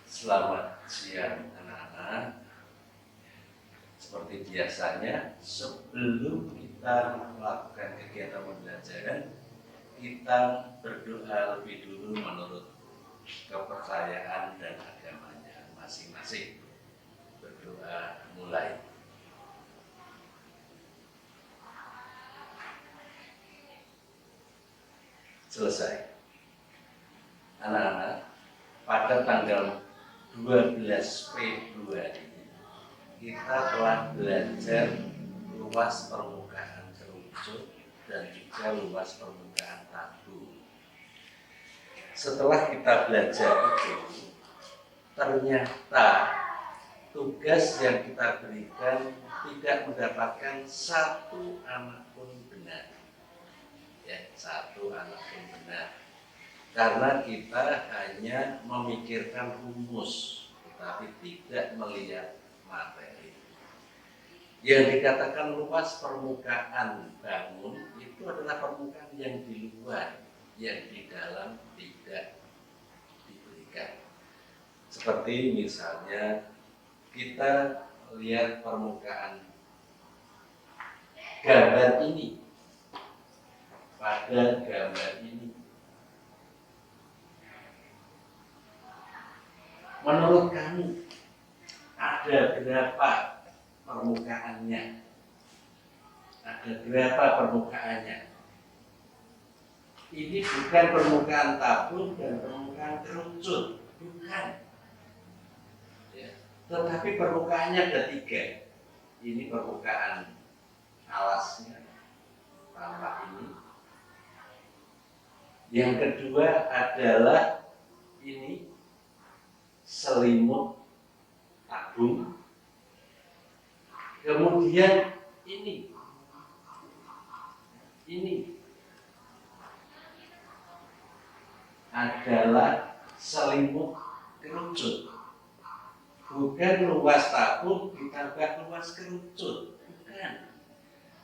Selamat siang anak-anak. Seperti biasanya, sebelum kita melakukan kegiatan pembelajaran, kita berdoa lebih dulu menurut kepercayaan dan agamanya masing-masing. Berdoa mulai. Selesai. Anak-anak, pada tanggal 12 Februari kita telah belajar luas permukaan kerucut dan juga luas permukaan tabung. Setelah kita belajar itu, ternyata tugas yang kita berikan tidak mendapatkan satu anak pun benar. Ya, satu anak pun benar. Karena kita hanya memikirkan rumus, tetapi tidak melihat materi. Yang dikatakan luas permukaan bangun itu adalah permukaan yang di luar, yang di dalam tidak diberikan. Seperti misalnya kita lihat permukaan gambar ini. Pada gambar ini, menurut kamu ada berapa permukaannya? Ada berapa permukaannya? Ini bukan permukaan tabung dan permukaan kerucut, bukan. Ya. Tetapi permukaannya ada 3. Ini permukaan alasnya, tanpa ini. Yang kedua adalah ini selimut tabung. Kemudian ini adalah selimut kerucut. Bukan luas tabung ditambah luas kerucut, bukan.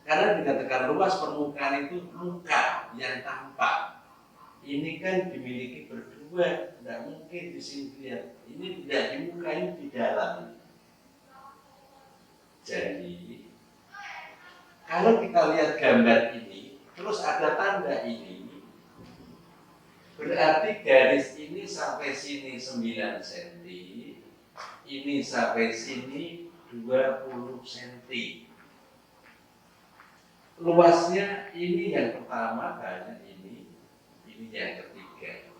Karena dikatakan luas permukaan itu muka yang tampak. Ini kan dimiliki berdua, tidak mungkin di sini lihat. Ini tidak di muka, ini di dalam. Jadi, kalau kita lihat gambar ini, terus ada tanda ini, berarti garis ini sampai sini 9 cm, ini sampai sini 20 cm. Luasnya ini yang pertama, banyak ini yang ketiga.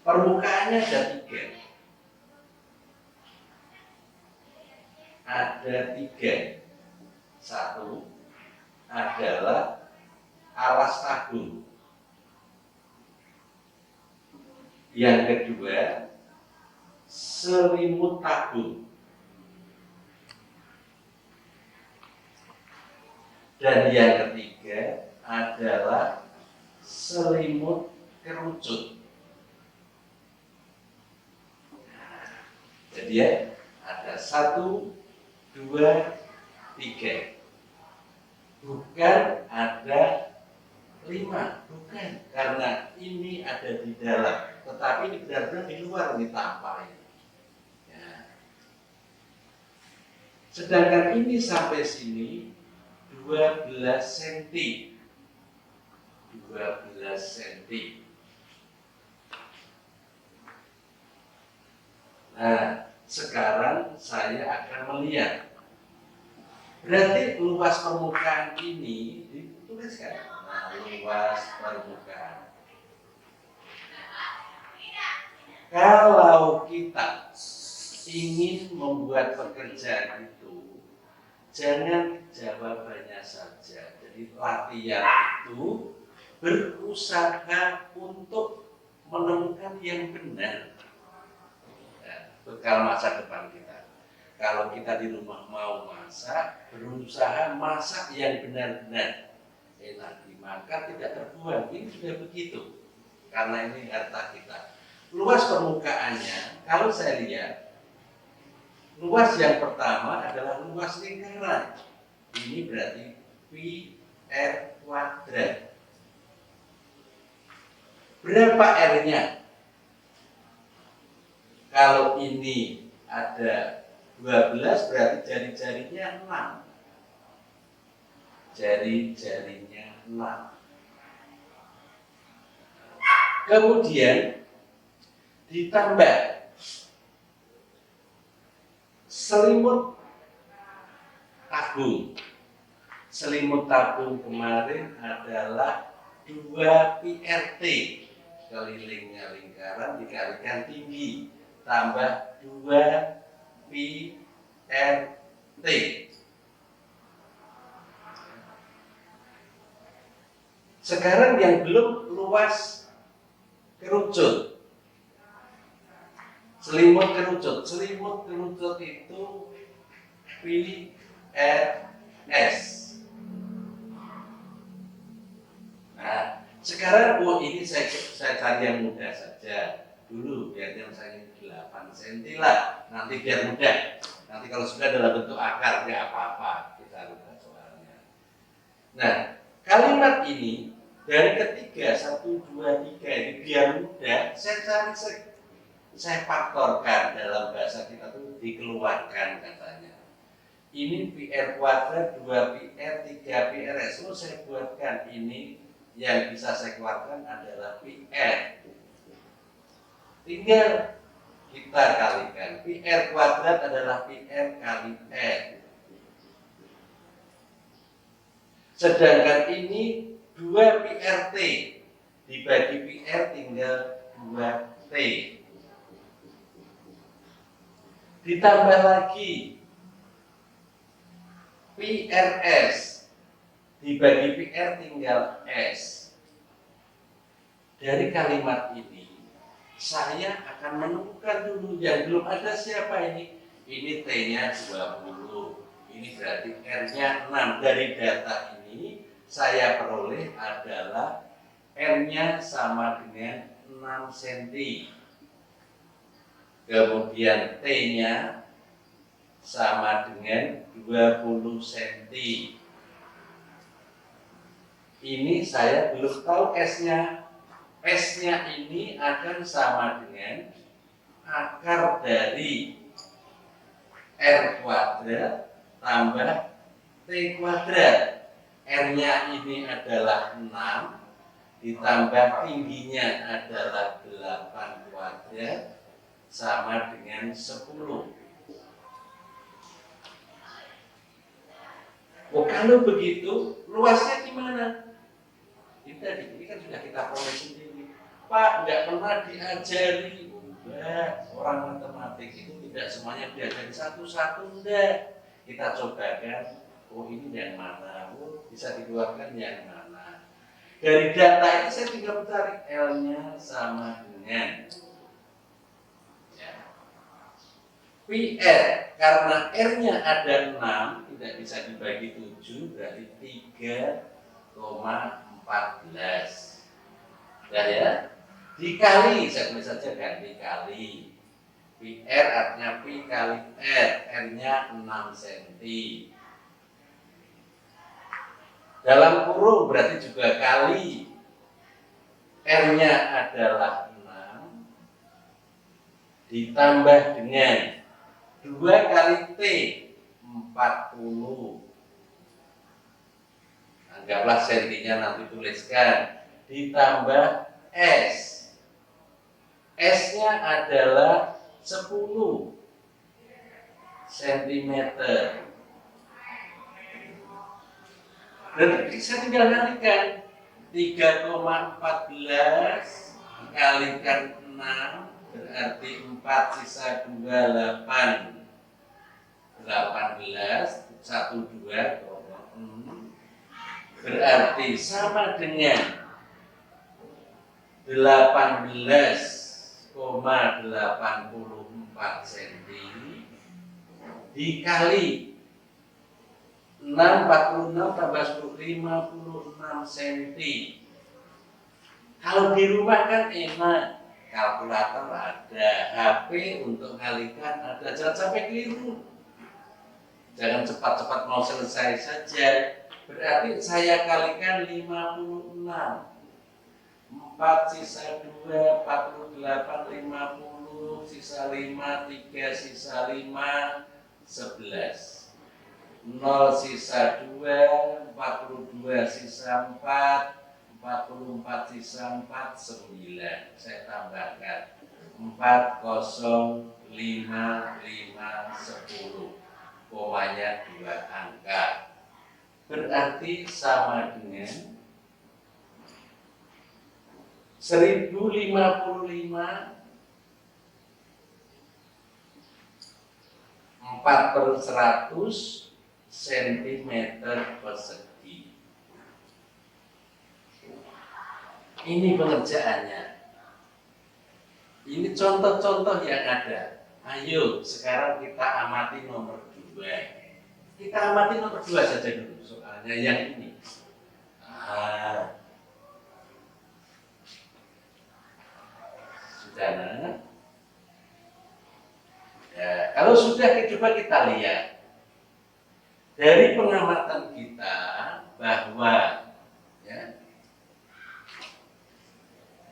Permukaannya ada 3. Ada 3. Satu adalah alas tabung. Yang kedua, selimut tabung. Dan yang ketiga adalah selimut kerucut. Jadi ya, ada 1, 2, 3. Bukan ada 5, bukan. Karena ini ada di dalam, tetapi ini benar-benar di luar, ini tampak ini. Ya. Sedangkan ini sampai sini 12 cm. 12 cm. Nah, sekarang saya akan melihat. Berarti luas permukaan ini dituliskan. Nah, luas permukaan. Kalau kita ingin membuat pekerjaan itu, jangan jawabannya saja. Jadi latihan itu berusaha untuk menemukan yang benar. Bekal masa depan kita. Kalau kita di rumah mau masak, berusaha masak yang benar-benar enak dimakan, tidak terbuang. Ini sudah begitu, karena ini harta kita. Luas permukaannya, kalau saya lihat, luas yang pertama adalah luas lingkaran. Ini berarti pi r kuadrat. Berapa R-nya? Kalau ini ada 12 berarti jari-jarinya 6. Jari-jarinya 6. Kemudian ditambah selimut tabung. Selimut tabung kemarin adalah 2 PRT, kelilingnya lingkaran dikalikan tinggi, tambah 2 PRT. Sekarang yang belum luas kerucut. Selimut kerucut itu PRS. Nah, sekarang ini saya cari yang mudah saja dulu, biar yang saya 8 cm lah, nanti biar mudah. Nanti kalau sudah dalam bentuk akar nggak apa-apa, kita rubah soalnya. Nah, kalimat ini dari ketiga 1, 2, 3 ini biar mudah, saya faktorkan dalam bahasa kita tuh dikeluarkan katanya. Ini PR kuadrat, 2 PR, 3 PRS. Saya buatkan ini yang bisa saya keluarkan adalah PR. Tinggal kita kalikan. PR kuadrat adalah PR kali R. Sedangkan ini 2 PRT dibagi PR tinggal 2T. Ditambah lagi PRS dibagi PR tinggal S. Dari kalimat ini saya akan menemukan dulu yang belum ada siapa ini. Ini T-nya 20. Ini berarti R-nya 6. Dari data ini saya peroleh adalah R-nya sama dengan 6 cm. Kemudian T-nya sama dengan 20 cm. Ini saya belum tahu S-nya. S-nya ini akan sama dengan akar dari R kuadrat tambah T kuadrat. R-nya ini adalah 6, ditambah tingginya adalah 8 kuadrat, sama dengan 10. Oh, kalau begitu, luasnya gimana? Ini kan sudah kita peroleh sendiri. Pak, nggak pernah diajari. Enggak, orang matematik itu tidak semuanya diajari satu-satu, enggak. Kita cobakan, oh ini yang mana, oh bisa dikeluarkan yang mana. Dari data itu saya tinggal mencari L-nya sama dengan PR, karena R-nya ada 6, tidak bisa dibagi 7, berarti 3,14. Nah ya, dikali, saya tulis saja kan, dikali. PR artinya P kali R, R-nya 6 cm. Dalam kurung berarti juga kali. R-nya adalah 6, ditambah dengan 2 kali T, 40. Anggaplah sentinya nanti tuliskan. Ditambah S. S-nya adalah 10 cm. Berarti saya tinggal kalikan 3,14 kalikan 6 berarti 4 sisa 2, 8. 18 1, 2 berarti sama dengan 18,84 cm dikali 6, 46 tambah 10, 56 cm. Kalau di rumah kan enak, kalkulator ada, HP untuk kalikan ada, jangan sampai keliru. Jangan cepat-cepat mau selesai saja. Berarti saya kalikan 56. 4, sisa 2, 48, 50, sisa 5, 3, sisa 5, 11. 0 sisa 2, 42 sisa 4, 44 sisa 4, 9. Saya tambahkan 4, 0, 5, 5, 10. Komanya 2 angka. Berarti sama dengan 1055 4/100 cm persegi. Ini pengerjaannya. Ini contoh-contoh yang ada. Ayo sekarang kita amati nomor 2. Kita amati nomor 2 saja dulu soalnya yang ini. Sudah nah? Ya, kalau sudah coba kita lihat dari pengamatan kita bahwa ya,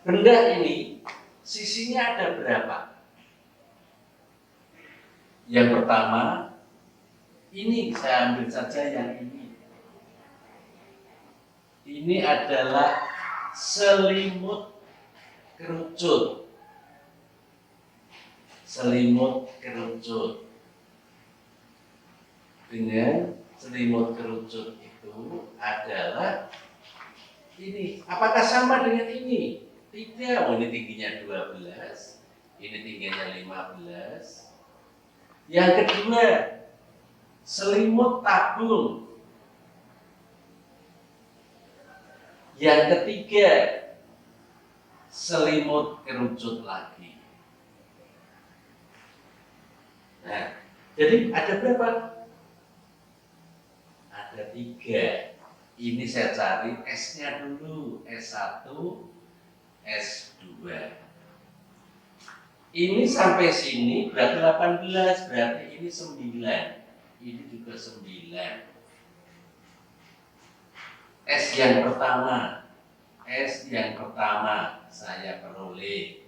benda ini sisinya ada berapa? Yang pertama, ini saya ambil saja yang ini. Ini adalah selimut kerucut. Selimut kerucut. Dengan selimut kerucut itu adalah ini. Apakah sama dengan ini? Tidak. Oh, ini tingginya 12. Ini tingginya 15. Yang kedua, selimut tabung. Yang ketiga, selimut kerucut lagi. Nah, jadi ada berapa? Ada 3. Ini saya cari S-nya dulu, S1, S2. Ini sampai sini berarti 18, berarti ini 9. Ini juga 9. S yang pertama saya peroleh